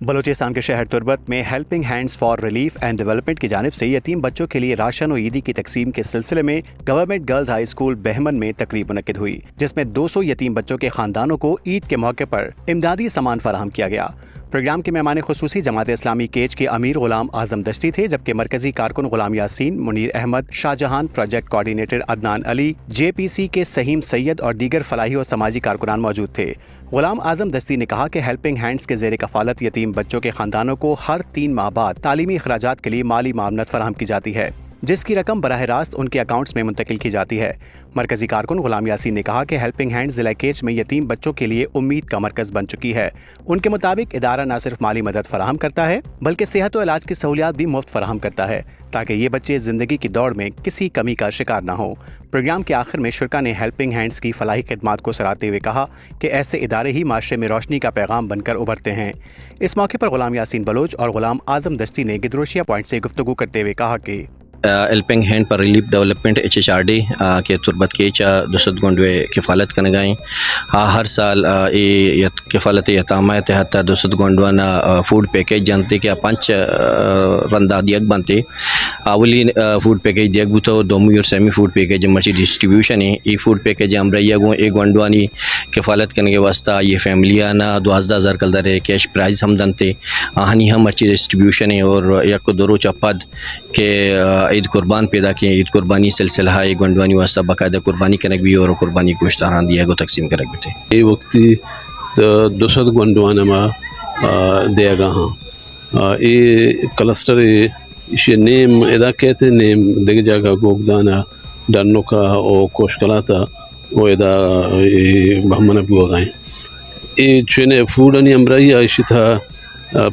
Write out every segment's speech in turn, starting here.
بلوچستان کے شہر تربت میں helping hands for relief and development کی جانب سے یتیم بچوں کے لیے راشن و عیدی کی تقسیم کے سلسلے میں گورنمنٹ گرلز ہائی اسکول بہمن میں تقریب منعقد ہوئی، جس میں 200 یتیم بچوں کے خاندانوں کو عید کے موقع پر امدادی سامان فراہم کیا گیا۔ پروگرام کے مہمان خصوصی جماعت اسلامی کیچ کے امیر غلام اعظم دشتی تھے، جبکہ مرکزی کارکن غلام یاسین، منیر احمد، شاہ جہان، پروجیکٹ کوآرڈینیٹر عدنان علی، جے پی سی کے سہیم سید اور دیگر فلاحی و سماجی کارکنان موجود تھے۔ غلام اعظم دشتی نے کہا کہ ہیلپنگ ہینڈز کے زیر کفالت یتیم بچوں کے خاندانوں کو ہر 3 ماہ بعد تعلیمی اخراجات کے لیے مالی معاونت فراہم کی جاتی ہے، جس کی رقم براہ راست ان کے اکاؤنٹس میں منتقل کی جاتی ہے۔ مرکزی کارکن غلام یاسین نے کہا کہ ہیلپنگ ہینڈز ضلع کیچ میں یتیم بچوں کے لیے امید کا مرکز بن چکی ہے۔ ان کے مطابق ادارہ نہ صرف مالی مدد فراہم کرتا ہے بلکہ صحت و علاج کی سہولیات بھی مفت فراہم کرتا ہے، تاکہ یہ بچے زندگی کی دوڑ میں کسی کمی کا شکار نہ ہوں۔ پروگرام کے آخر میں شرکا نے ہیلپنگ ہینڈز کی فلاحی خدمات کو سراہتے ہوئے کہا کہ ایسے ادارے ہی معاشرے میں روشنی کا پیغام بن کر ابھرتے ہیں۔ اس موقع پر غلام یاسین بلوچ اور غلام اعظم دشتی نے گدروشیا پوائنٹ سے گفتگو کرتے ہوئے کہا کہ ہیلپنگ ہینڈ پر ریلیف ڈیولپمنٹ HHRD کے تربت کے دوسد گنڈوے کفالت کرنے گئیں ہر سال کفالت یتامہ تحت دوسد گنڈوانا فوڈ پیکیج جانتے کہ 5 رندہ دیگ بنتے اولی فوڈ پیکیج دیگ بوتو دومی اور سیمی فوڈ پیکیج مرچی ڈسٹریبیوشن ہے ای فوڈ پیکیج امبریا گو ایک گنڈوانی کفالت کرنے کے واسطہ یہ فیملیانا 12,000 کلدر ہے کیش پرائز ہم دنتے ہنی ہم مرچی ڈسٹریبیوشن ہے اور یک درو چپد کہ عید قربان پیدا کیے عید قربانی سلسلہ ہے گنڈوانی واسطہ باقاعدہ قربانی کرنے بھی اور قربانی گوشت آران دیا گو تقسیم کرنے بھی تھے۔ یہ وقتی 200 گنڈوانا ما دیا گا ہاں یہ کلسٹر یہ نیم ادا کہتے نیم دیکھ جاگا گوگدانا ڈنو کا او کوشکلاتا وہ ادا بہمنا بھی ہوگائیں یہ چونے فوڈ انی امبرائی آئیشی تھا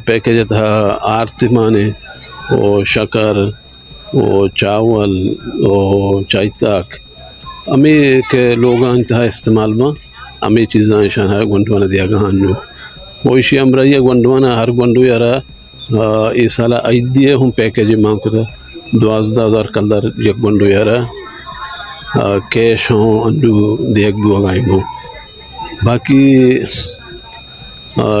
پیکیج تھا آرتی مانے او شکر او چاول او چائے تاک ہمیں کہ لوگاں انتہا استعمال میں ہمیں چیزاں شان ہے گنڈوانا دیا گا ہنو وہ اسی امرائی گنڈوانا ہر گنڈو یارا یہ سالہ عید دیئے ہوں پیکیج ماں کو تھا 12,000 کلدر یک گنڈو یارا کیش ہوں انڈو دیکھ بھی ہوگائیں ہوں باقی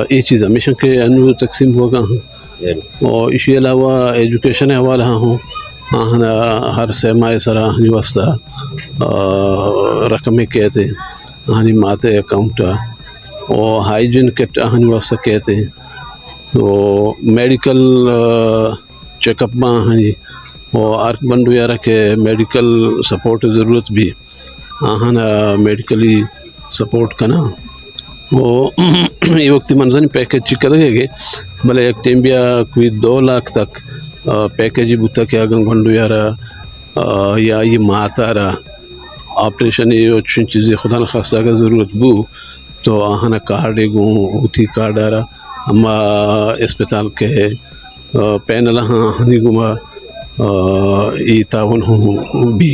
یہ چیز ہمیشہ کے انو تقسیم ہوگا ہوں اور اسی علاوہ ایجوکیشن حوالہ ہوں ہر سیمائے سرا ہنی واسطہ رقمیں کہتے ہیں ہنی ماتے اکاؤنٹا اور ہائیجین کٹ ہنی واسطہ کہتے ہیں تو میڈیکل چیک اپ ماں ہنی اور آرک بندو یارا کہ میڈیکل سپورٹ ضرورت بھی میڈیکلی سپورٹ کرنا وہ یہ وقتی منظر پیکیج چکا دے گے بھلے ایک ٹیم بیا کوئی 2 لاکھ تک پیکیجی بوتا کیا گنگنڈو یارا یا یہ ماتا رہا آپریشن یہ اچھی چیزیں خدا نخواستہ کا ضرورت بو تو آہانا کارڈے گوں ہوتی کارڈ آ رہا اما اسپتال کے پینل ہاں ہنی گما یہ تعاون ہوں بھی